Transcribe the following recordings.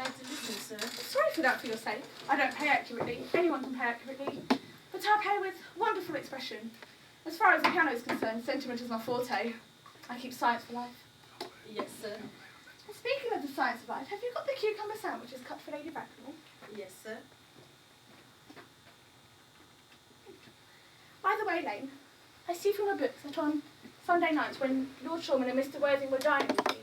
glad to listen, sir. Sorry for that for your sake. I don't pay accurately. Anyone can pay accurately. But I pay with wonderful expression. As far as the piano is concerned, sentiment is my forte. I keep science for life. Yes, sir. And speaking of the science of life, have you got the cucumber sandwiches cut for Lady Bracknell? Yes, sir. By the way, Lane, I see from your books that on Sunday night, when Lord Shawman and Mr. Worthing were dining with me,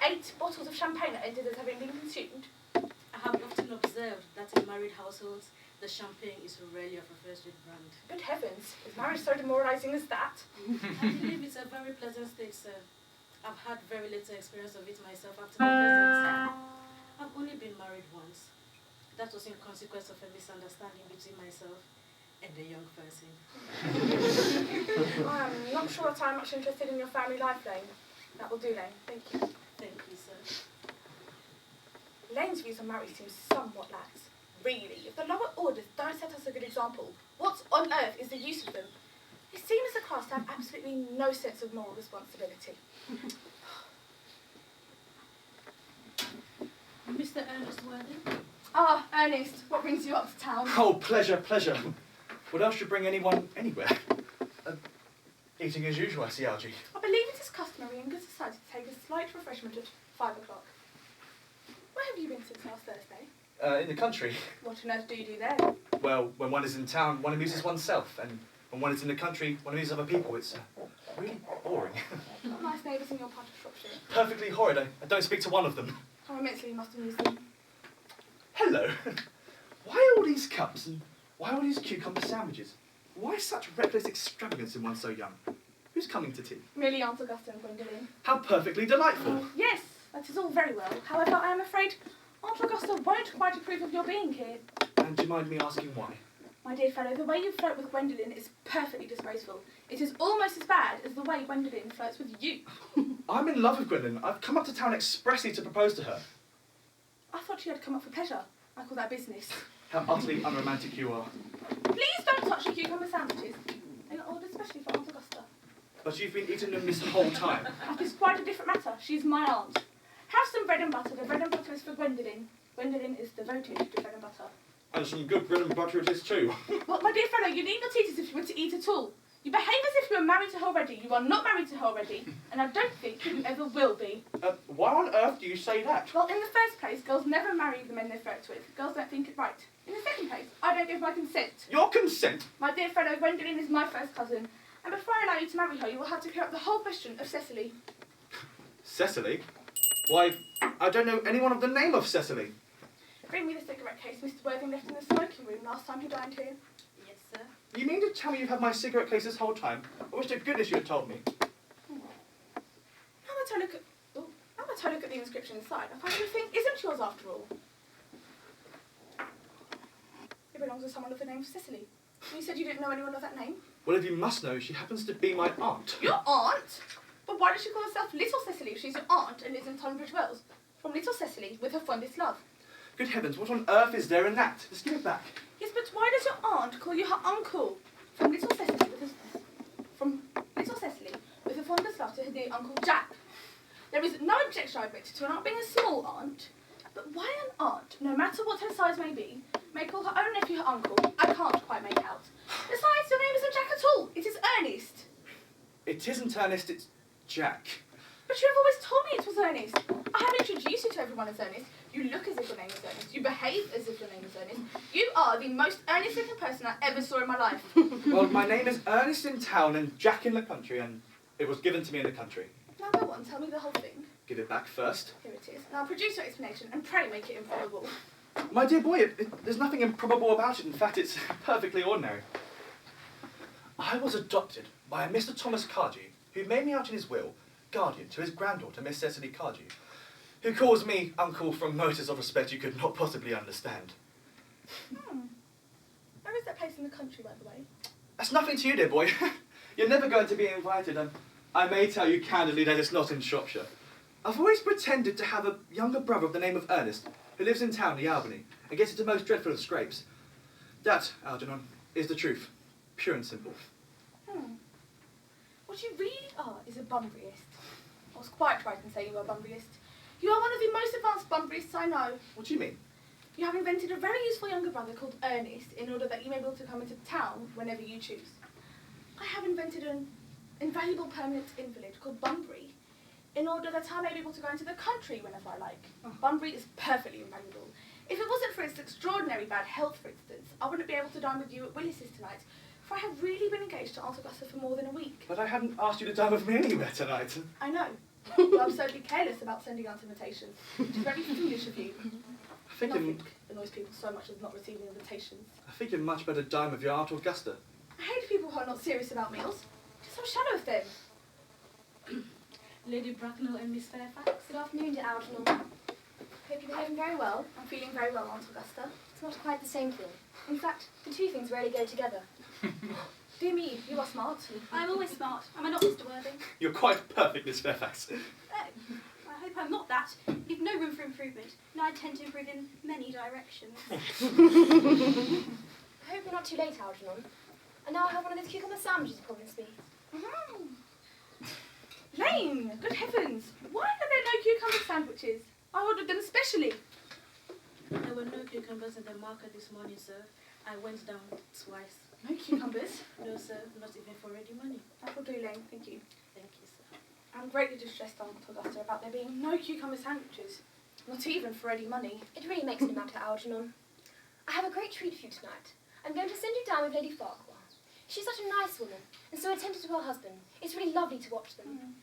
8 bottles of champagne are ended as having been consumed. I have often observed that in married households, the champagne is rarely of a first-rate brand. Good heavens, is marriage so demoralising as that? I believe it's a very pleasant state, sir. I've had very little experience of it myself after my present. I've only been married once. That was in consequence of a misunderstanding between myself and a young person. I am not sure that I'm much interested in your family life, Lane. That will do, Lane. Thank you. Thank you, sir. Lane's views on marriage seem somewhat lax. Really, if the lower orders don't set us a good example, what on earth is the use of them? They seem as a class to have absolutely no sense of moral responsibility. Mr. Ernest Worthing? Ah, Ernest, what brings you up to town? Oh, pleasure, pleasure. What else should bring anyone anywhere? Eating as usual, I see, Algie. I believe it is customary in good society to take a slight refreshment at 5 o'clock. Where have you been since last Thursday? In the country. What on earth do you do there? Well, when one is in town, one amuses oneself, and when one is in the country, one amuses other people. It's really boring. Not nice neighbours in your part of Shropshire. Perfectly horrid. I don't speak to one of them. How immensely you must amuse them. Hello. Why all these cups, and why all these cucumber sandwiches? Why such reckless extravagance in one so young? Who's coming to tea? Merely Aunt Augusta and Gwendolen. How perfectly delightful. Yes, that is all very well. However, I am afraid Aunt Augusta won't quite approve of your being here. And do you mind me asking why? My dear fellow, the way you flirt with Gwendolen is perfectly disgraceful. It is almost as bad as the way Gwendolen flirts with you. I'm in love with Gwendolen. I've come up to town expressly to propose to her. I thought you had come up for pleasure. I call that business. How utterly unromantic you are. Please don't touch the cucumber sandwiches. They are ordered especially for Aunt Augusta. But you've been eating them this whole time. That is quite a different matter. She's my aunt. Have some bread and butter. The bread and butter is for Gwendolen. Gwendolen is devoted to bread and butter. And some good bread and butter it is too. Well, my dear fellow, you need not eat as if you were to eat at all. You behave as if you were married to her already. You are not married to her already, and I don't think that you ever will be. Why on earth do you say that? Well, in the first place, girls never marry the men they flirt with. Girls don't think it right. In the second place, I don't give my consent. Your consent? My dear fellow, Gwendolen is my first cousin, and before I allow you to marry her, you will have to clear up the whole question of Cecily. Cecily? Why, I don't know anyone of the name of Cecily. Bring me the cigarette case Mr. Worthing left in the smoking room last time he dined here. Yes, sir. You mean to tell me you've had my cigarette case this whole time? I wish to goodness you had told me. Now that I look at the inscription inside, I find everything isn't yours after all. It belongs to someone of the name of Cecily. You said you didn't know anyone of that name? Well, if you must know, she happens to be my aunt. Your aunt? But why does she call herself Little Cecily if she's your aunt and lives in Tunbridge Wells? From Little Cecily with her fondest love. Good heavens, what on earth is there in that? Just give it back. Yes, but why does your aunt call you her uncle? From Little Cecily with her fondest love to her dear Uncle Jack. There is no objection, I admit, to an aunt being a small aunt, but why an aunt, no matter what her size may be, may call her own nephew her uncle, I can't quite make out. Besides, your name isn't Jack at all. It is Ernest. It isn't Ernest, it's Jack. But you have always told me it was Ernest. I have introduced you to everyone as Ernest. You look as if your name is Ernest. You behave as if your name is Ernest. You are the most earnest-looking person I ever saw in my life. Well, my name is Ernest in town and Jack in the country, and it was given to me in the country. Now go on, tell me the whole thing. Give it back first. Here it is. Now produce your explanation and pray make it improbable. My dear boy, there's nothing improbable about it. In fact, it's perfectly ordinary. I was adopted by a Mr. Thomas Cardew, who made me out in his will guardian to his granddaughter, Miss Cecily Cardew, who calls me uncle from motives of respect you could not possibly understand. Where is that place in the country, by the way? That's nothing to you, dear boy. You're never going to be invited, and I may tell you candidly that it's not in Shropshire. I've always pretended to have a younger brother of the name of Ernest, who lives in town near Albany, and gets into most dreadful of scrapes. That, Algernon, is the truth, pure and simple. What you really are is a Bunburyist. I was quite right in saying you were a Bunburyist. You are one of the most advanced Bunburyists I know. What do you mean? You have invented a very useful younger brother called Ernest in order that you may be able to come into town whenever you choose. I have invented an invaluable permanent invalid called Bunbury in order that I may be able to go into the country whenever I like. Bunbury is perfectly invaluable. If it wasn't for its extraordinary bad health, for instance, I wouldn't be able to dine with you at Willis's tonight, for I have really been engaged to Aunt Augusta for more than a week. But I hadn't asked you to dine with me anywhere tonight. I know. You are absurdly careless about sending out invitations, which is very foolish of you. Nothing annoys people so much as not receiving invitations. I think you'd much better dine with your Aunt Augusta. I hate people who are not serious about meals. Just have a shadow of them. Lady Bracknell and Miss Fairfax. Good afternoon, dear Algernon. Hope you're behaving very well. I'm feeling very well, Aunt Augusta. It's not quite the same thing. In fact, the two things rarely go together. Dear me, you are smart. I'm always smart. Am I not, Mr. Worthing? You're quite perfect, Miss Fairfax. Oh, I hope I'm not that. You've no room for improvement, and I tend to improve in many directions. I hope you're not too late, Algernon. And now I have one of those cucumber sandwiches you promised me. Lane, good heavens. Why are there no cucumber sandwiches? I ordered them specially. There were no cucumbers in the market this morning, sir. I went down twice. No cucumbers? No, sir, not even for ready money. That will do, Lane, thank you. Thank you, sir. I'm greatly distressed, Aunt Augusta, about there being no cucumber sandwiches. Not even for ready money. It really makes no matter, Algernon. I have a great treat for you tonight. I'm going to send you down with Lady Farquhar. She's such a nice woman, and so attentive to her husband. It's really lovely to watch them.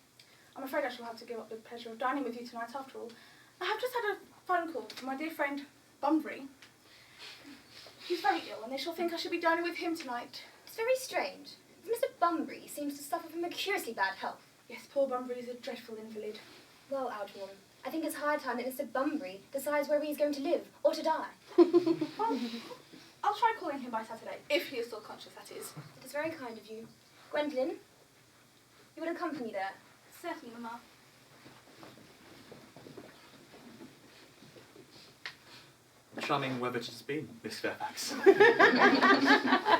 I'm afraid I shall have to give up the pleasure of dining with you tonight after all. I have just had a phone call from my dear friend, Bunbury. He's very ill, and they shall think I should be dining with him tonight. It's very strange. Mr. Bunbury seems to suffer from a curiously bad health. Yes, poor Bunbury is a dreadful invalid. Well, Algernon, I think it's high time that Mr. Bunbury decides whether he's going to live or to die. Well, I'll try calling him by Saturday, if he is still conscious, that is. It is very kind of you. Gwendolen, you will accompany me there. Certainly, Mamma. Charming weather it has been, Miss Fairfax. I'm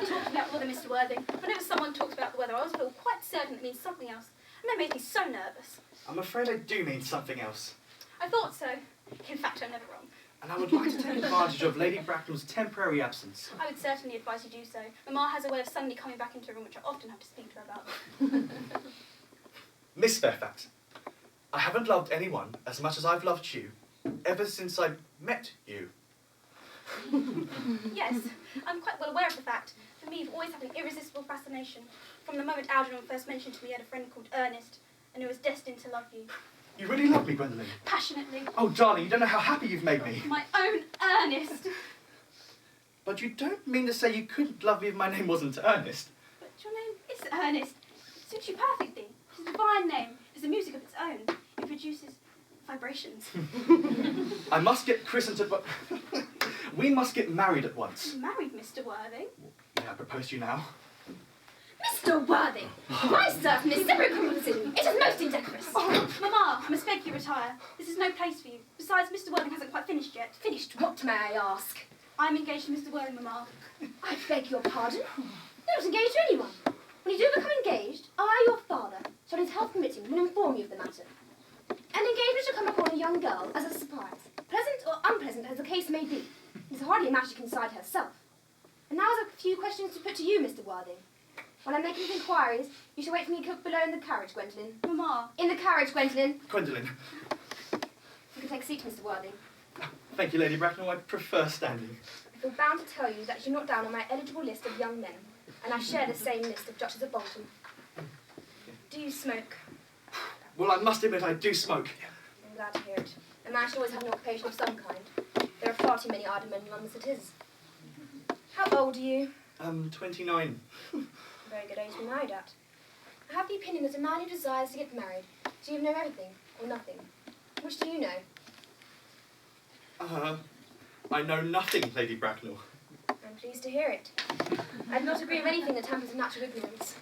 talking about weather, Mr. Worthing. Whenever someone talks about the weather, I always feel quite certain it means something else. And that makes me so nervous. I'm afraid I do mean something else. I thought so. In fact, I'm never wrong. And I would like to take advantage of Lady Bracknell's temporary absence. I would certainly advise you do so. Mamma has a way of suddenly coming back into a room which I often have to speak to her about. Miss Fairfax, I haven't loved anyone as much as I've loved you ever since I met you. Yes, I'm quite well aware of the fact. For me, you've always had an irresistible fascination. From the moment Algernon first mentioned to me he had a friend called Ernest, and who was destined to love you. You really love me, Gwendolen? Passionately. Oh, darling, you don't know how happy you've made me. My own Ernest. But you don't mean to say you couldn't love me if my name wasn't Ernest? But your name is Ernest. It suits you perfectly. It's a divine name. It's a music of its own. It produces vibrations. I must get christened at We must get married at once. Married, Mr. Worthing? May I propose to you now? Mr. Worthing, my servant is never considered. It is most indecorous. Oh, Mamma, I must beg you retire. This is no place for you. Besides, Mr. Worthing hasn't quite finished yet. Finished what, may I ask? I'm engaged to Mr. Worthing, Mamma. I beg your pardon? You're not engaged to anyone. When you do become engaged, I, your father, shall his health permitting, will inform you of the matter. An engagement shall come upon a young girl as a surprise, pleasant or unpleasant as the case may be. It is hardly a matter she can decide herself. And now there's a few questions to put to you, Mr. Worthing. While I'm making these inquiries, you shall wait for me below in the carriage, Gwendolen. Mamma. In the carriage, Gwendolen. Gwendolen. You can take a seat, Mr. Worthing. Thank you, Lady Bracknell. I prefer standing. I feel bound to tell you that you're not down on my eligible list of young men, and I share the same list of Duchess of Bolton. Do you smoke? Well, I must admit I do smoke. I'm glad to hear it. A man should always have an occupation of some kind. There are far too many idle men in London as it is. How old are you? 29. A very good age to be married at. I have the opinion that a man who desires to get married should either know everything or nothing. Which do you know? I know nothing, Lady Bracknell. I'm pleased to hear it. I do not agree with anything that tampers with natural ignorance.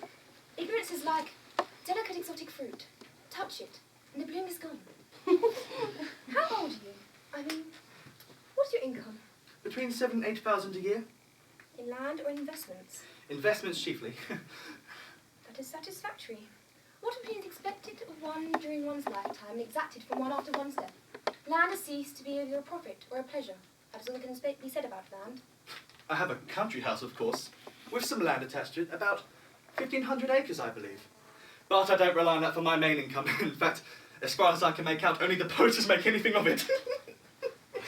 Ignorance is like delicate exotic fruit. Touch it, and the bloom is gone. How old are you? I mean, what's your income? Between 7,000 and 8,000 a year. In land or in investments? Investments chiefly. That is satisfactory. What opinion is expected of one during one's lifetime and exacted from one after one's death? Land has ceased to be either a profit or a pleasure. That is all that can be said about land. I have a country house, of course, with some land attached to it, about 1,500 acres, I believe. But I don't rely on that for my main income. In fact, as far as I can make out, only the poachers make anything of it.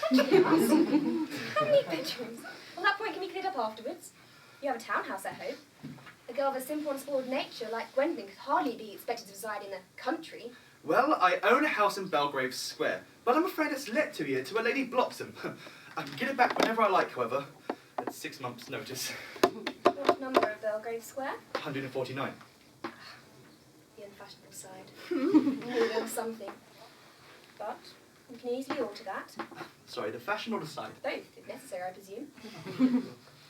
Country house? How many bedrooms? Well, that point can be cleared up afterwards. You have a townhouse, I hope. A girl of a simple and spoiled nature like Gwendolyn could hardly be expected to reside in the country. Well, I own a house in Belgrave Square, but I'm afraid it's let to you to a Lady Bloxham. I can get it back whenever I like, however, at 6 months' notice. What number of Belgrave Square? 149. The unfashionable side. Maybe something. But you can easily alter that. Sorry, the fashion or the side? Both, if necessary, I presume.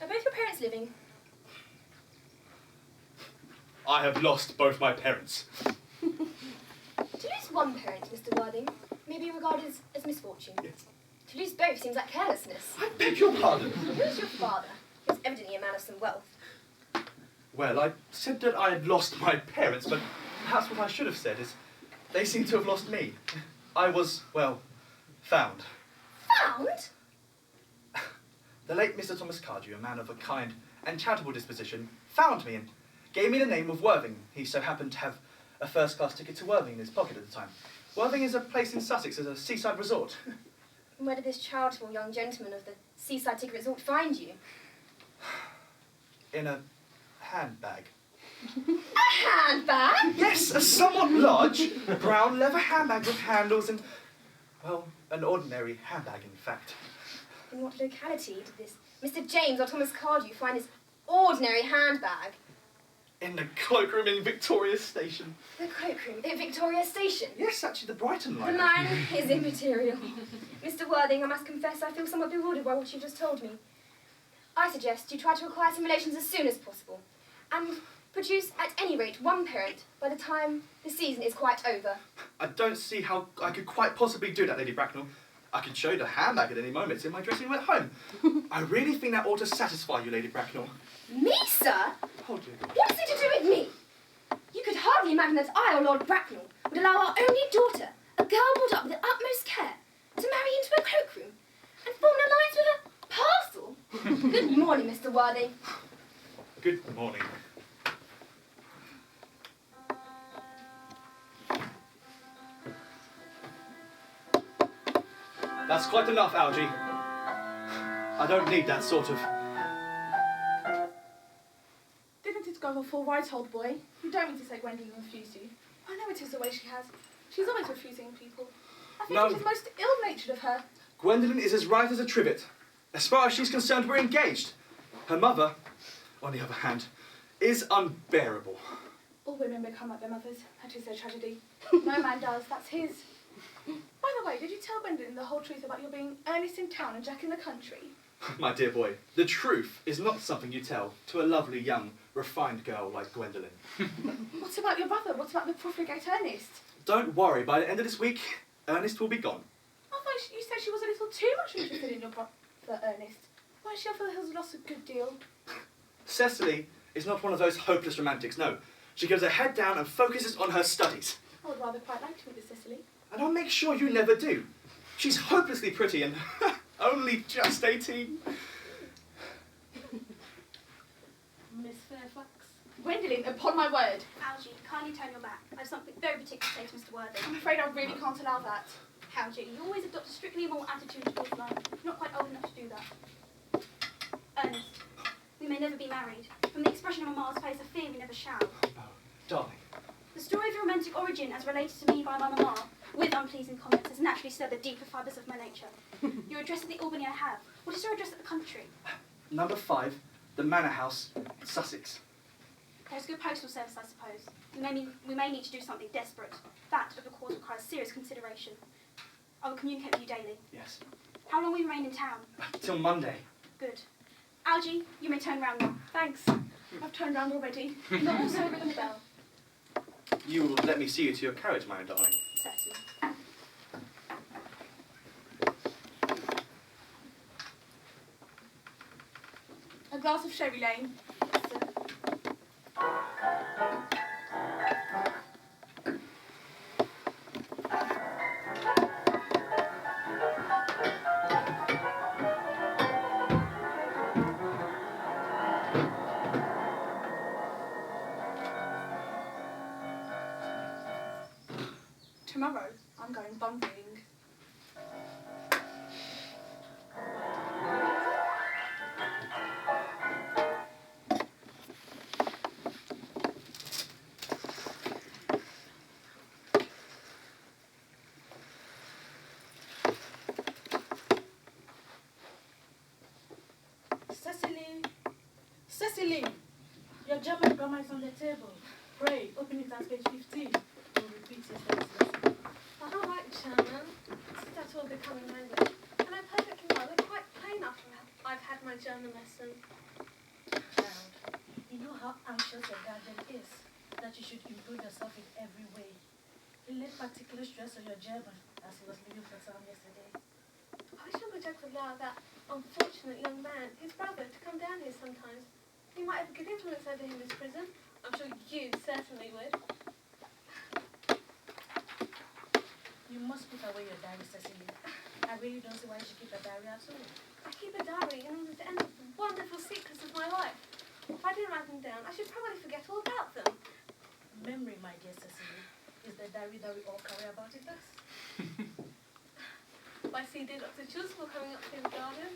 Are both your parents living? I have lost both my parents. To lose one parent, Mr. Worthing, may be regarded as misfortune. Yes. To lose both seems like carelessness. I beg your pardon. Who is your father? He was evidently a man of some wealth. Well, I said that I had lost my parents, but perhaps what I should have said is they seem to have lost me. I was, well, found. Found? The late Mr. Thomas Cardew, a man of a kind and charitable disposition, found me and gave me the name of Worthing. He so happened to have a first-class ticket to Worthing in his pocket at the time. Worthing is a place in Sussex as a seaside resort. And where did this charitable young gentleman of the seaside ticket resort find you? In a handbag. A handbag? Yes, a somewhat large brown leather handbag with handles and, well, an ordinary handbag, in fact. In what locality did this Mr. James or Thomas Cardew find his ordinary handbag? In the cloakroom in Victoria Station. The cloakroom at Victoria Station? Yes, actually, the Brighton The line. man is immaterial. Mr. Worthing, I must confess I feel somewhat bewildered by what you just told me. I suggest you try to acquire some relations as soon as possible, and produce at any rate one parent by the time the season is quite over. I don't see how I could quite possibly do that, Lady Bracknell. I can show you the handbag at any moment. It's in my dressing room at home. I really think that ought to satisfy you, Lady Bracknell. Me, sir? Hold you. What is it to do with me? You could hardly imagine that I or Lord Bracknell would allow our only daughter, a girl brought up with the utmost care, to marry into a cloakroom and form an alliance with a parcel. Good morning, Mr. Worthing. Good morning. That's quite enough, Algy. I don't need that sort of... Didn't it go for right, old boy? You don't mean to say Gwendolyn refused you. I know it is the way she has. She's always refusing people. I think No. it is most ill-natured of her. Gwendolyn is as right as a trivet. As far as she's concerned, we're engaged. Her mother, on the other hand, is unbearable. All women become like their mothers. That is their tragedy. No man does. That's his. By the way, did you tell Gwendolyn the whole truth about your being Ernest in town and Jack in the country? My dear boy, the truth is not something you tell to a lovely, young, refined girl like Gwendolyn. What about your brother? What about the profligate Ernest? Don't worry, by the end of this week, Ernest will be gone. I thought you said she was a little too much interested in your brother, Ernest. Why, she often has lost a good deal. Cecily is not one of those hopeless romantics, no. She gives her head down and focuses on her studies. I would rather quite like to meet with Cecily. And I'll make sure you never do. She's hopelessly pretty and only just 18. Miss Fairfax. Gwendolyn, upon my word, Algy, kindly turn your back. I have something very particular to say to Mr. Worthing. I'm afraid I really can't allow that. Algy, you always adopt a strictly moral attitude towards life. You're not quite old enough to do that. Ernest, we may never be married. From the expression of Mamma's face, I fear we never shall. Oh, darling. The story of your romantic origin, as related to me by my mamma, with unpleasing comments, has naturally stirred the deeper fibres of my nature. Your address at the Albany I have. What is your address at the country? Number 5, the Manor House, Sussex. There's good postal service, I suppose. We may need to do something desperate. That, of course, requires serious consideration. I will communicate with you daily. Yes. How long will you remain in town? Till Monday. Good. Algy, you may turn round now. Thanks. I've turned round already. But also ring the bell. You will let me see you to your carriage, my darling. Certainly. A glass of sherry lane. Yes, sir. tomorrow I'm going bunburying. Cecily, your German grammar is on the table. Pray, open it at page 15. We'll repeat yesterday's lesson. I don't like German. It's that all becoming language. And I perfectly well. They're quite plain after I've had my German lesson. Child, you know how anxious your guardian is, that you should improve yourself in every way. He laid particular stress on your German as he was leaving for town yesterday. I wish Uncle Jack would allow that unfortunate young man, his brother, to come down here sometimes. He might have a good influence over him in this prison. I'm sure you certainly would. You must put away your diary, Cecily. I really don't see why you should keep a diary at all. I keep a diary in order to enter the wonderful secrets of my life. If I didn't write them down, I should probably forget all about them. Memory, my dear Cecily, is the diary that we all carry about with us. I see dear Dr. Chuswell coming up through the garden.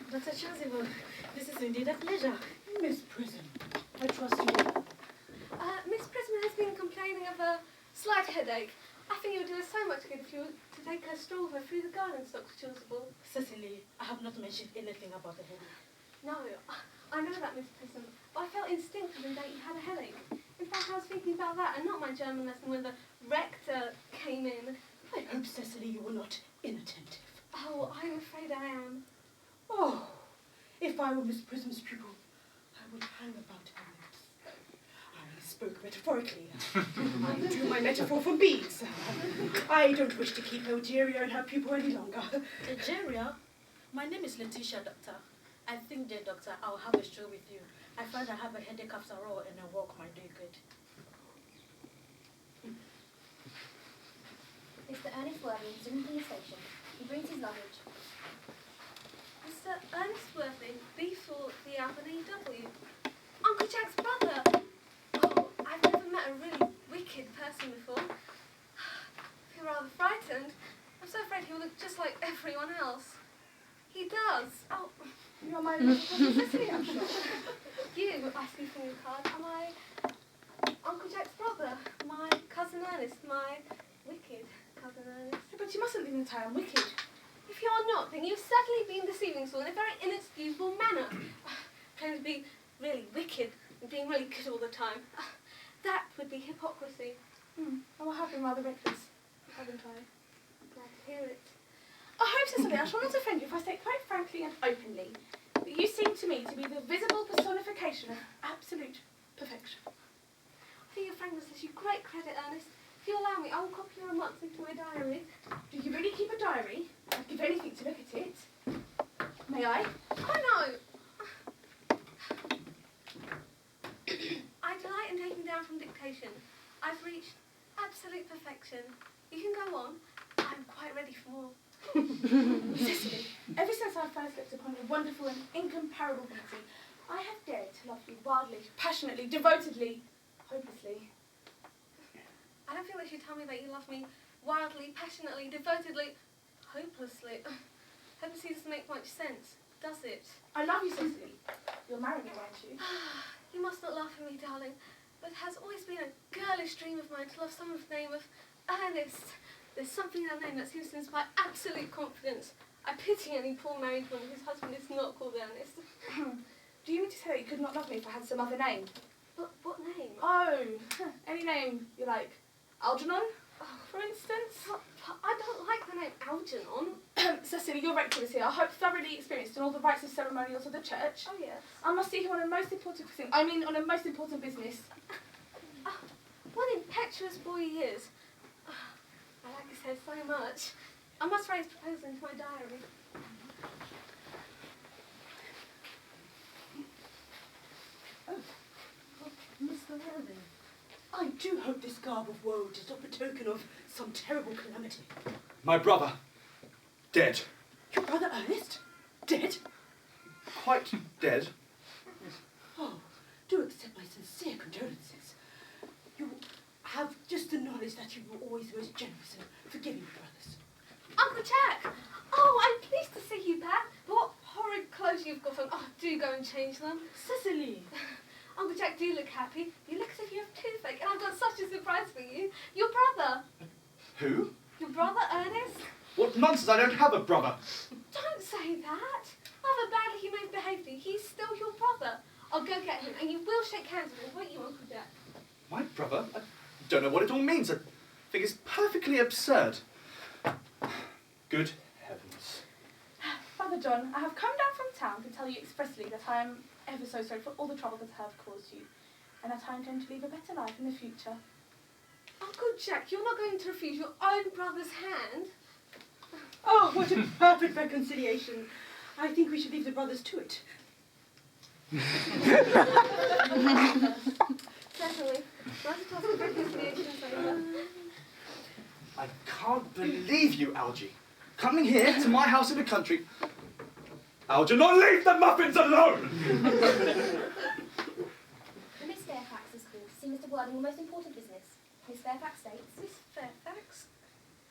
Dr. Chasuble, this is indeed a pleasure. Miss Prism, I trust you well. Miss Prism has been complaining of a slight headache. I think it would do her so much good if you were to take a stroll with her through the gardens, Dr. Chasuble. Cecily, I have not mentioned anything about the headache. No, I know that, Miss Prism, but I felt instinctively that you had a headache. In fact, I was thinking about that and not my German lesson when the rector came in. I hope, Cecily, you were not inattentive. Oh, I'm afraid I am. Oh, if I were Miss Prism's pupil, I would hang about her lips. I spoke metaphorically. I do my metaphor for bees. I don't wish to keep Algeria and her pupil any longer. Algeria? My name is Letitia, Doctor. I think, dear Doctor, I'll have a stroll with you. I find I have a headache after all, and a walk might do good. Mr. Ernest Worthing is in the station. He brings his luggage. Mr. Ernest Worthing, B4, the Albany W. Uncle Jack's brother! Oh, I've never met a really wicked person before. I feel rather frightened. I'm so afraid he'll look just like everyone else. He does. Oh, You're my little cousin Cecily, I'm sure. you, I see from your card, are my Uncle Jack's brother, my cousin Ernest, my wicked cousin Ernest. But you mustn't leave me tie I'm wicked. If you're not, then you've certainly been deceiving us all in a very inexcusable manner. Claiming to be really wicked and being really good all the time. That would be hypocrisy. Oh, I have been rather reckless, haven't I? Glad to hear it. I hope, Cecily, I shall not offend you if I say quite frankly and openly that you seem to me to be the visible personification of absolute perfection. I think your frankness does you great credit, Ernest. If you allow me, I will copy your remarks into my diary. Do you really keep a diary? I'd give anything to look at it. May I? Oh no! I delight in taking down from dictation. I've reached absolute perfection. You can go on. I'm quite ready for more. Cecily, ever since I first looked upon your wonderful and incomparable beauty, I have dared to love you wildly, passionately, devotedly, hopelessly. I don't feel like you tell me that you love me wildly, passionately, devotedly, hopelessly. Hopelessly doesn't make much sense, does it? I love you, Cecily. You'll marry me, won't you? You must not laugh at me, darling, but it has always been a girlish dream of mine to love someone with the name of Ernest. There's something in that name that seems to inspire absolute confidence. I pity any poor married woman whose husband is not called Ernest. Do you mean to say that you could not love me if I had some other name? But what name? Oh, any name you like. Algernon, for instance? But I don't like the name Algernon. Cecily, your rector is here. I hope thoroughly experienced in all the rites and ceremonials of the church. Oh, yes. I must see him on a most important thing. I mean, on a most important business. What impetuous boy he is. I like his hair so much. I must write his proposal into my diary. Mr. Worthing, I do hope this garb of woe does not betoken of some terrible calamity. My brother, dead. Your brother Ernest? Dead? Quite dead. Oh, do accept my sincere condolences. You have just the knowledge that you were always the most generous and forgiving brothers. Uncle Jack! Oh, I'm pleased to see you back. What horrid clothes you've got on. Oh, do go and change them. Cecily! Uncle Jack, do look happy. You look as if you have toothache, and I've got such a surprise for you. Your brother. Who? Your brother, Ernest? What nonsense, I don't have a brother. Don't say that. However badly he may have behaved to you, he's still your brother. I'll go get him, and you will shake hands with him, won't you, Uncle Jack? My brother? I don't know what it all means. I think it's perfectly absurd. Good heavens. Father John, I have come down from town to tell you expressly that I am ever so sorry for all the trouble that I have caused you, and that I intend to lead a better life in the future. Uncle Jack, you're not going to refuse your own brother's hand? Oh, what a perfect reconciliation. I think we should leave the brothers to it. Certainly. Not a task of reconciliation is over. I can't believe you, Algy. Coming here to my house in the country. Algy, not leave the muffins alone! The Miss Fairfax is called to see Mr. Worthing on most important business. Miss Fairfax states. Miss Fairfax?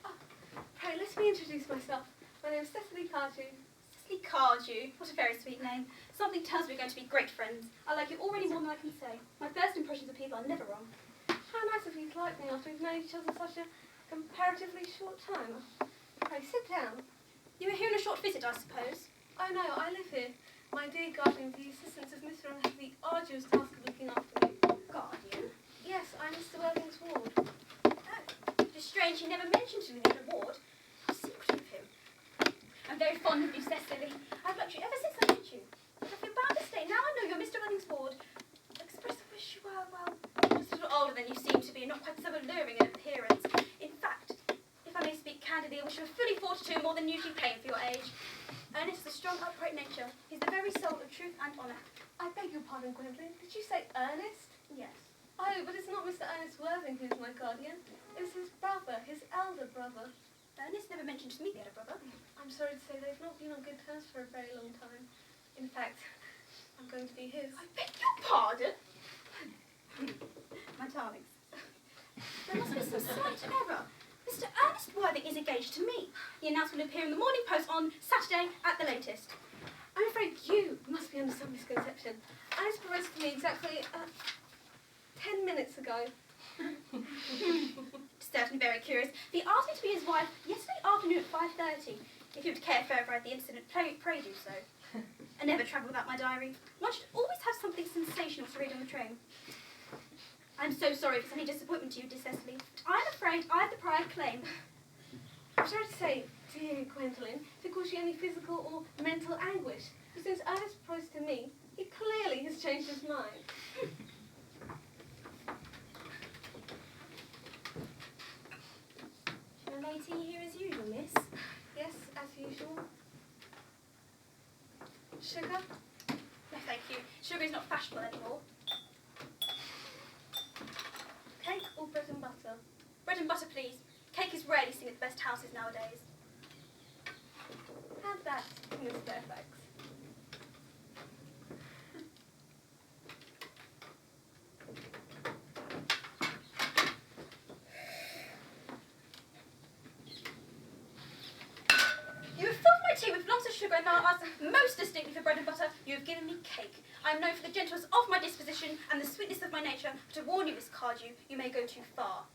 Oh, pray, let me introduce myself. My name is Cecily Cardew. Cecily Cardew. What a very sweet name. Something tells me we're going to be great friends. I like you already more than I can say. My first impressions of people are never wrong. How nice of you to like me after we've known each other such a comparatively short time. Pray, sit down. You were here on a short visit, I suppose. Oh no, I live here. My dear guardian, with the assistance of Mr. and has the arduous task of looking after me. Guardian? Yes, I'm Mr. Worthing's ward. Oh, it is strange he never mentioned to me the ward. How secretive of him. I'm very fond of you, Cecily. I've loved you ever since I met you. But I feel bound to stay. Now I know you're Mr. Worthing's ward. I express a wish you were, well, just a little older than you seem to be, and not quite so alluring in appearance. In fact, if I may speak candidly, I wish you were fully 42, more than usually plain for your age. Ernest is a strong, upright nature. He's the very soul of truth and honour. I beg your pardon, Gwendolyn. Did you say Ernest? Yes. Oh, but it's not Mr. Ernest Worthing who's my guardian. It's his brother, his elder brother. Ernest never mentioned to me he had a brother. I'm sorry to say they've not been on good terms for a very long time. In fact, I'm going to be his. I beg your pardon? My darlings. There must be some slight error. Mr. Ernest Worthing is engaged to me. The announcement will appear in the Morning Post on Saturday at the latest. I'm afraid you must be under some misconception. Ernest proposed to me exactly 10 minutes ago. Certainly very curious. He asked me to be his wife yesterday afternoon at 5:30. If you would care further about the incident, pray do so. I never travel without my diary. One should always have something sensational to read on the train. I'm so sorry if it's any disappointment to you, dear Cecily, but I'm afraid I have the prior claim. I'm sorry to say, dear Gwendolyn, to cause you any physical or mental anguish. But since Ernest proposed to me, he clearly has changed his mind. Shall I lay tea here as usual, miss? Yes, as usual. Sugar? No, thank you. Sugar is not fashionable anymore. Cake or bread and butter? Bread and butter, please. Cake is rarely seen at the best houses nowadays. Have that, Miss Fairfax. You have filled my tea with lumps of sugar, and now ask most distinctly for bread and butter. You have given me cake. I am known for the gentleness of my disposition and the sweetness of my nature, but to warn you, Miss Cardew, you may go too far.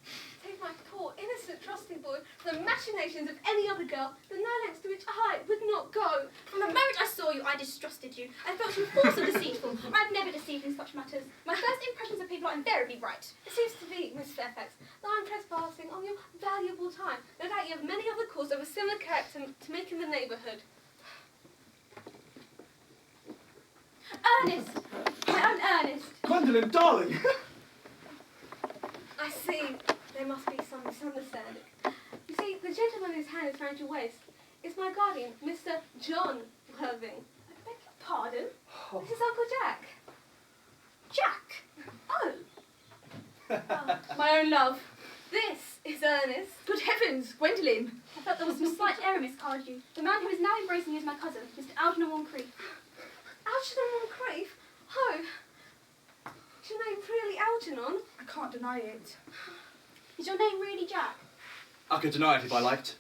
Take my poor, innocent, trusting boy from the machinations of any other girl, the no lengths to which I would not go. From the moment I saw you, I distrusted you. I felt you false and deceitful. I have never deceived in such matters. My first impressions of people are invariably right. It seems to be, Miss Fairfax, that I'm trespassing on your valuable time. No doubt you have many other calls of a similar character to make in the neighbourhood. Ernest! My own Ernest! Gwendolyn, darling! I see. There must be some misunderstanding. You see, the gentleman whose hand is round your waist is my guardian, Mr. John Worthing. I beg your pardon? Oh. This is Uncle Jack. Jack! Oh! My own love. This is Ernest. Good heavens, Gwendolyn! I felt there was some slight error, Miss Cardew. The man who is now embracing you is my cousin, Mr. Algernon Moncrief. Algernon Moncrief? Oh. Is your name really Algernon? I can't deny it. Is your name really Jack? I could deny it if I liked.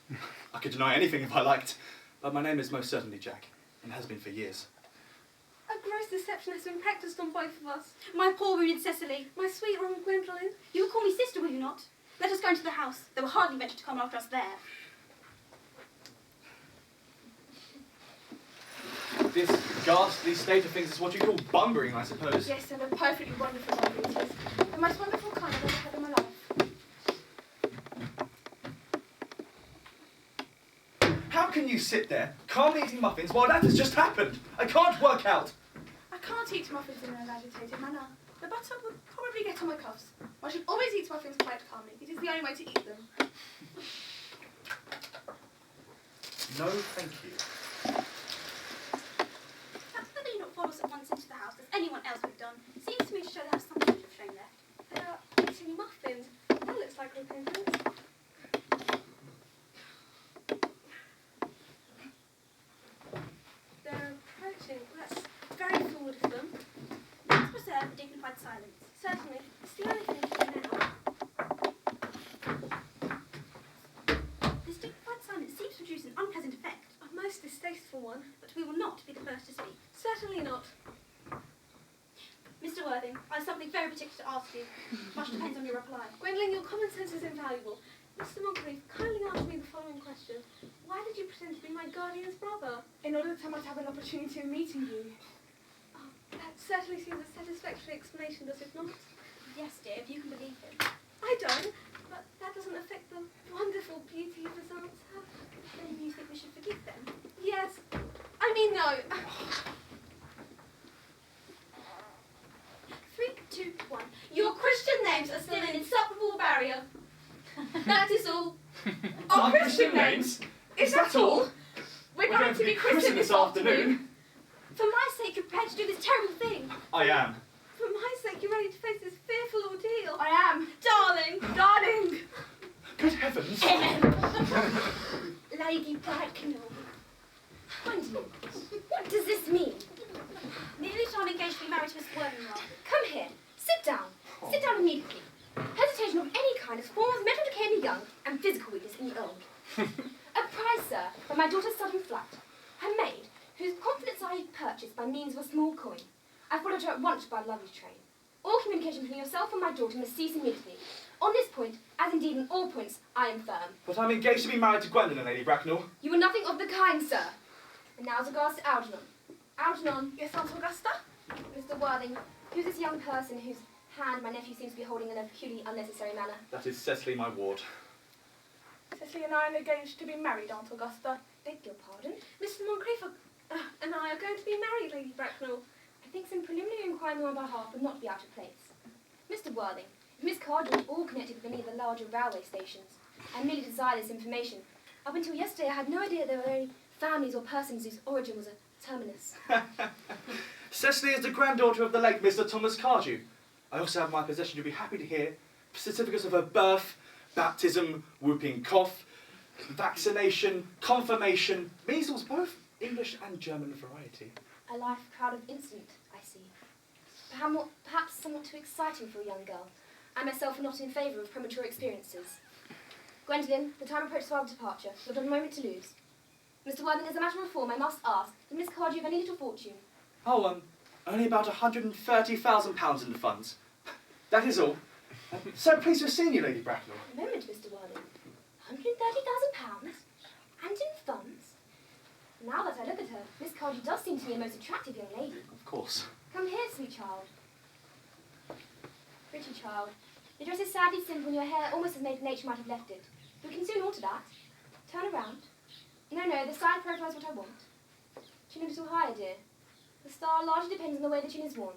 I could deny anything if I liked. But my name is most certainly Jack, and has been for years. A gross deception has been practised on both of us. My poor wounded Cecily. My sweet room Gwendolyn. You will call me sister, will you not? Let us go into the house. They will hardly venture to come after us there. This ghastly state of things is what you call bumbering, I suppose. Yes, and a perfectly wonderful bumbling it is. The most wonderful kind I've ever had in my life. How can you sit there, calmly eating muffins, while that has just happened? I can't work out. I can't eat muffins in an agitated manner. The butter would probably get on my cuffs. One should always eat muffins quite calmly. It is the only way to eat them. No, thank you. Whether you not follow us at once into the house, as anyone else would have done, seems to me to show they have some sort of shame there. They are eating muffins. That looks like repentance. They're approaching. That's very forward of them. Let's preserve a dignified silence. Certainly. It's the only thing to do now. This dignified silence seems to produce an unpleasant effect, A most distasteful one. but we will not be the first to speak. Certainly not. Mr. Worthing, I have something very particular to ask you. Much depends on your reply. Gwendolyn, your common sense is invaluable. Mr. Moncrief, kindly answer me the following question. Why did you pretend to be my guardian's brother? In order that I might have an opportunity of meeting you. Oh, that certainly seems a satisfactory explanation, does it not? Yes, dear, if you can believe him. I don't, but that doesn't affect the wonderful beauty of his answer. Then you think we should forgive them? Yes. I mean, no. 3, 2, 1. Your Christian names are still an insuperable barrier. That is all. Our Christian names? Is that all? We're going to be christened this afternoon. For my sake, you're prepared to do this terrible thing. I am. For my sake, you're ready to face this fearful ordeal. I am. Darling! Darling! Good heavens. Lady Bracknell. Gwendolyn, what does this mean? Nearly time engaged to be married to Miss Worthing. Come here. Sit down. Sit down immediately. Hesitation of any kind is a form of mental decay in the young and physical weakness in the old. Apprised, sir, by my daughter's sudden flight, her maid, whose confidence I purchased by means of a small coin, I followed her at once by luggage train. All communication between yourself and my daughter must cease immediately. On this point, as indeed in all points, I am firm. But I'm engaged to be married to Gwendolyn, Lady Bracknell. You are nothing of the kind, sir. And now as regards to Algernon. Algernon, Yes, Aunt Augusta? Mr. Worthing, who's this young person whose hand my nephew seems to be holding in a peculiarly unnecessary manner? That is Cecily, my ward. Cecily and I are engaged to be married, Aunt Augusta. Beg your pardon? Mr. Moncrief and I are going to be married, Lady Bracknell. I think some preliminary inquiry on my behalf would not be out of place. Mr. Worthing, if Miss Cardew was all connected with any of the larger railway stations, I merely desire this information. Up until yesterday, I had no idea there were any families or persons whose origin was a terminus. Cecily is the granddaughter of the late Mr. Thomas Cardew. I also have in my possession, you'll be happy to hear, certificates of her birth, baptism, whooping cough, vaccination, confirmation, measles, both English and German variety. A life proud of incident, I see. Perhaps somewhat too exciting for a young girl. I myself am not in favour of premature experiences. Gwendolyn, the time approaches for our departure. We've not a moment to lose. Mr. Worthing, as a matter of form, I must ask, did Miss Cardew have any little fortune? Oh, only about £130,000 in the funds. That is all. So pleased to have seen you, Lady Bracknell. A moment, Mr. Worthing. £130,000? And in funds? Now that I look at her, Miss Cardew does seem to me a most attractive young lady. Of course. Come here, sweet child. Pretty child. Your dress is sadly simple and your hair almost as nature might have left it. We can soon alter that. Turn around. No, the side profile is what I want. Chin a little higher, dear. The style largely depends on the way the chin is worn.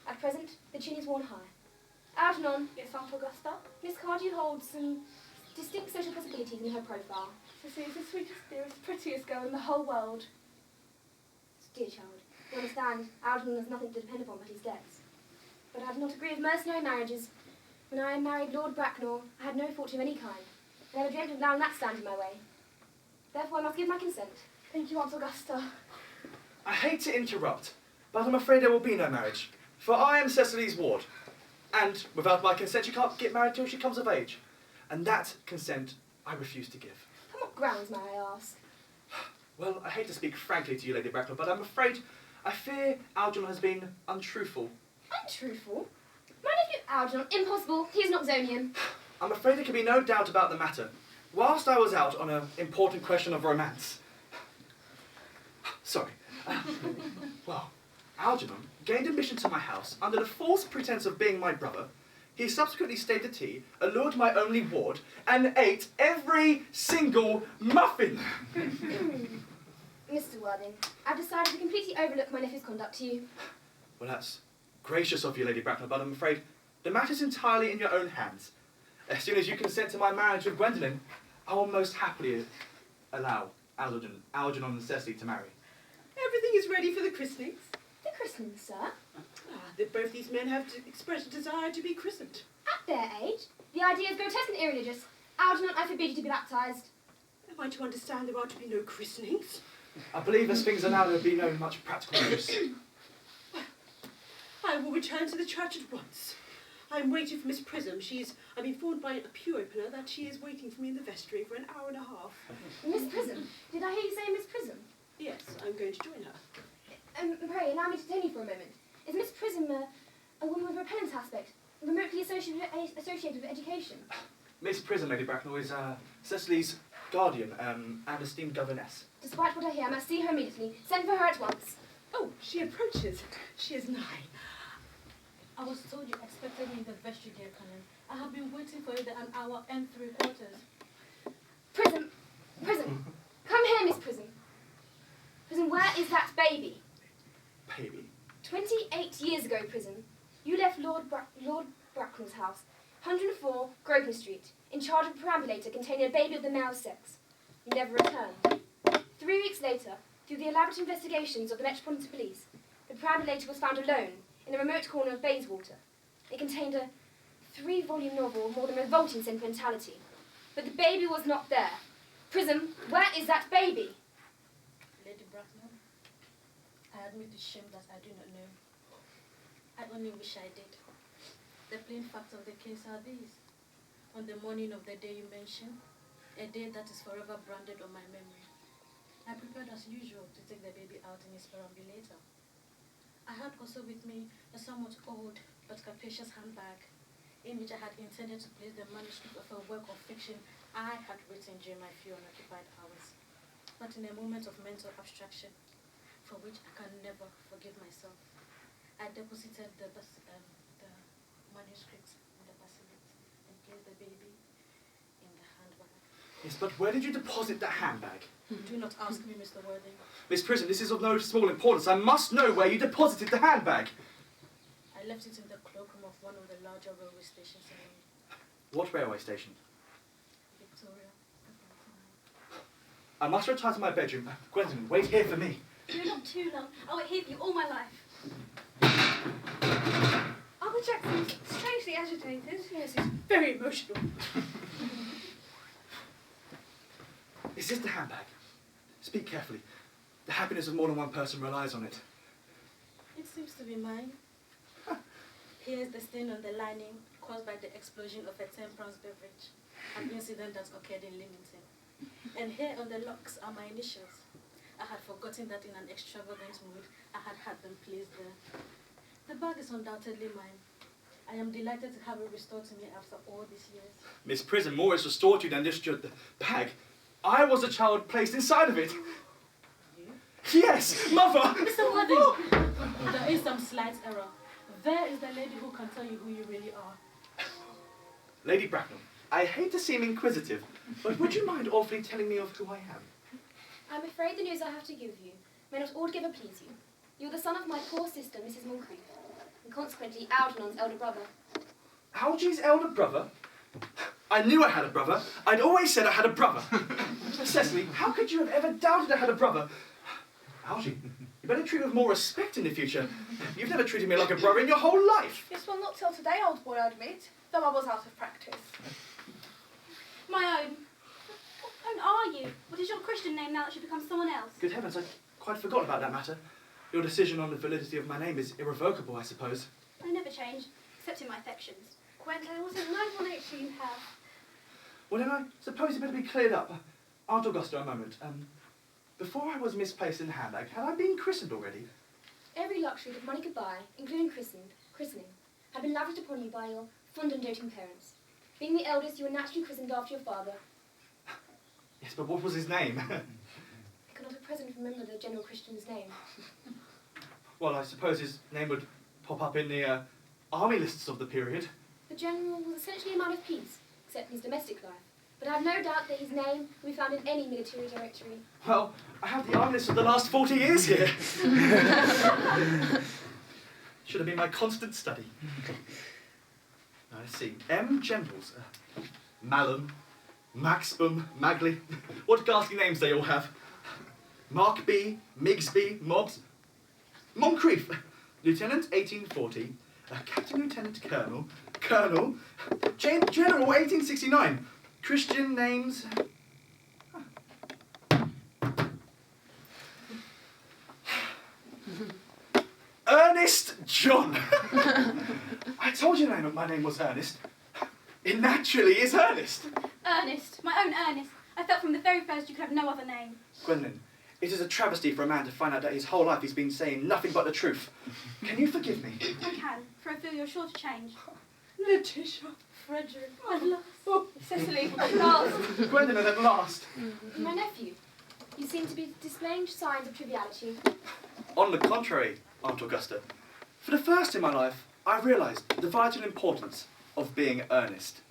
At present, the chin is worn high. Algernon, Yes, Aunt Augusta? Miss Cardew holds some distinct social possibilities in her profile. Cecily is the sweetest, dearest, prettiest girl in the whole world. Dear child, you understand, Algernon has nothing to depend upon but his debts. But I do not agree with mercenary marriages. When I married Lord Bracknell, I had no fortune of any kind. I never dreamt of allowing that to stand in my way. Therefore, I must give my consent. Thank you, Aunt Augusta. I hate to interrupt, but I'm afraid there will be no marriage, for I am Cecily's ward, and without my consent she can't get married till she comes of age. and that consent I refuse to give. On what grounds, may I ask? Well, I hate to speak frankly to you, Lady Bracknell, but I'm afraid I fear Algernon has been untruthful. Untruthful? My nephew Algernon, impossible. He is not Zonian. I'm afraid there can be no doubt about the matter. Whilst I was out on an important question of romance... Sorry. Well, Algernon gained admission to my house under the false pretense of being my brother. He subsequently stayed to tea, allured my only ward, and ate every single muffin. Mr. Worthing, I've decided to completely overlook my nephew's conduct to you. Well, that's gracious of you, Lady Bracknell, but I'm afraid the matter's entirely in your own hands. As soon as you consent to my marriage with Gwendolen, I will most happily allow Algernon and Cecily to marry. Everything is ready for the christenings. The christening, sir? Both these men have expressed a desire to be christened. At their age? The idea is grotesque and irreligious. Algernon, I forbid you to be baptised. Am I to understand there are to be no christenings? I believe as things are now, there will be no much practical use. I will return to the church at once. I am waiting for Miss Prism. I'm informed by a pew opener that she is waiting for me in the vestry for an hour and a half. Miss Prism? Did I hear you say Miss Prism? Yes, I'm going to join her. Pray, allow me to detain you for a moment. Is Miss Prism a woman with a repellent aspect, remotely associated with education? Miss Prism, Lady Bracknell, is Cecily's guardian and esteemed governess. Despite what I hear, I must see her immediately. Send for her at once. Oh, she approaches. She is nigh. I was told you expected me in the vestry, dear Canon. I have been waiting for you there an hour and 3/4. Prism, come here, Miss Prism. Prism, where is that baby? Baby? 28 years ago, Prism, you left Lord Bracknell's house, 104 Grosvenor Street, in charge of a perambulator containing a baby of the male sex. You never returned. 3 weeks later, through the elaborate investigations of the Metropolitan Police, the perambulator was found alone in a remote corner of Bayswater. It contained a 3-volume novel of more than revolting sentimentality. But the baby was not there. Prism, where is that baby? Lady Bracknell, I admit to shame that I do not know. I only wish I did. The plain facts of the case are these. On the morning of the day you mentioned, a day that is forever branded on my memory, I prepared as usual to take the baby out in his perambulator. I had also with me a somewhat old but capacious handbag in which I had intended to place the manuscript of a work of fiction I had written during my few unoccupied hours. But in a moment of mental abstraction, for which I can never forgive myself, I deposited the manuscript in the basket and placed the baby in the handbag. Yes, but where did you deposit that handbag? Do not ask me, Mr. Worthing. Miss Prism, this is of no small importance. I must know where you deposited the handbag. I left it in the cloakroom of one of the larger railway stations in London. What railway station? Victoria. I must retire to my bedroom. Gwendolen, wait here for me. You're not too long. I'll wait here for you all my life. Uncle Jack seems strangely agitated. Yes, he's very emotional. Is this the handbag? Speak carefully. The happiness of more than one person relies on it. It seems to be mine. Here is the stain on the lining caused by the explosion of a 10-pound beverage, an incident that occurred in Leamington. And here on the locks are my initials. I had forgotten that in an extravagant mood, I had had them placed there. The bag is undoubtedly mine. I am delighted to have it restored to me after all these years. Miss Prism, more is restored to you than just the bag. I was a child placed inside of it. Yes, Mother! Mr. Worthing, there is some slight error. There is the lady who can tell you who you really are. Lady Bracknell, I hate to seem inquisitive, but would you mind awfully telling me of who I am? I'm afraid the news I have to give you may not altogether please you. You're the son of my poor sister, Mrs. Moncrief, and consequently Algernon's elder brother. Algie's elder brother? I knew I had a brother. I'd always said I had a brother. Cecily, how could you have ever doubted I had a brother? Algie, you better treat me with more respect in the future. You've never treated me like a brother in your whole life. Yes, well, not till today, old boy, I admit, though I was out of practice. My own. What are you? What is your Christian name now that you've become someone else? Good heavens, I'd quite forgotten about that matter. Your decision on the validity of my name is irrevocable, I suppose. I never change, except in my affections. Gwendolen, what a noble nature you have. Well, then I suppose it better be cleared up. Aunt Augusta, a moment. Before I was misplaced in the handbag, had I been christened already? Every luxury that money could buy, including christening, had been lavished upon you by your fond and doting parents. Being the eldest, you were naturally christened after your father. Yes, but what was his name? I cannot at present remember the general Christian's name. Well, I suppose his name would pop up in the army lists of the period. The general was essentially a man of peace, except in his domestic life. But I have no doubt that his name will be found in any military directory. Well, I have the army list of the last 40 years here. Should have been my constant study. Now, let's see. M. Generals. Malum, Maxbum, Magley. What ghastly names they all have. Mark B, Migsby, Mobs. Moncrief. Lieutenant, 1840. Captain Lieutenant Colonel. Colonel. General, 1869. Christian names. Ernest John. I told you my name was Ernest. It naturally is Ernest. Ernest, my own Ernest. I felt from the very first you could have no other name. Gwendolyn, it is a travesty for a man to find out that his whole life he's been saying nothing but the truth. Can you forgive me? I can, for I feel you're sure to change. Letitia. Frederick, at last. Cecily, at last. Gwendolyn, at last. My nephew, you seem to be displaying signs of triviality. On the contrary, Aunt Augusta, for the first in my life, I realised the vital importance of being earnest.